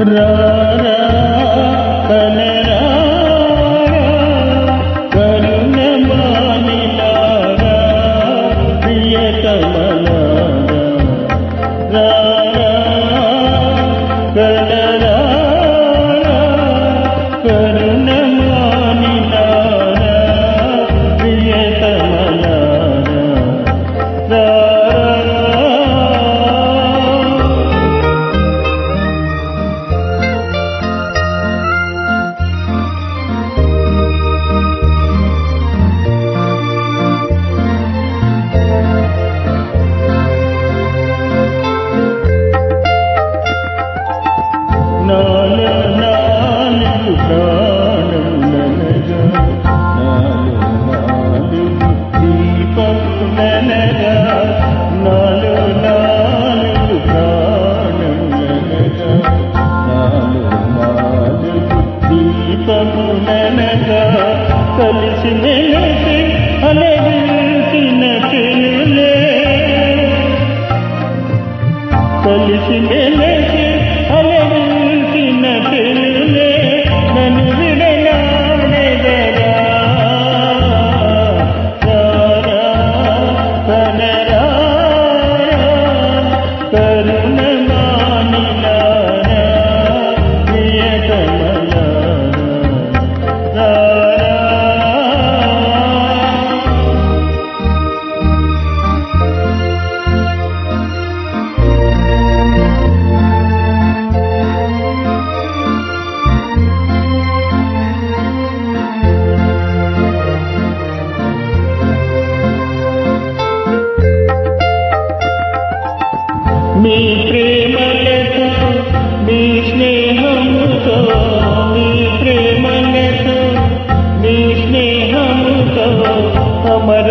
రారా కనరా కరుణమానిలారా ప్రియతమలారా రారా కనరా కరుణమానిలారా ప్రియతమలారా నాలో నాలుగు ప్రాణములనగా నాలో నాలుగు దీపములనగా నాలో నాలుగు ప్రాణములనగా నాలో నాలుగు దీపములనగా కలిసి మెలిసి అలవిల్చిన చెలులే కలిసి మెలిసి అలవిల్చిన చెలులే నన్ను విడనాడెదరా రారా కనరా కరుణమానిలారా ప్రియతమలారా రారా మీ ప్రేమలతో మీ స్నేహముతో మీ ప్రేమలతో మీ స్నేహముతో అమర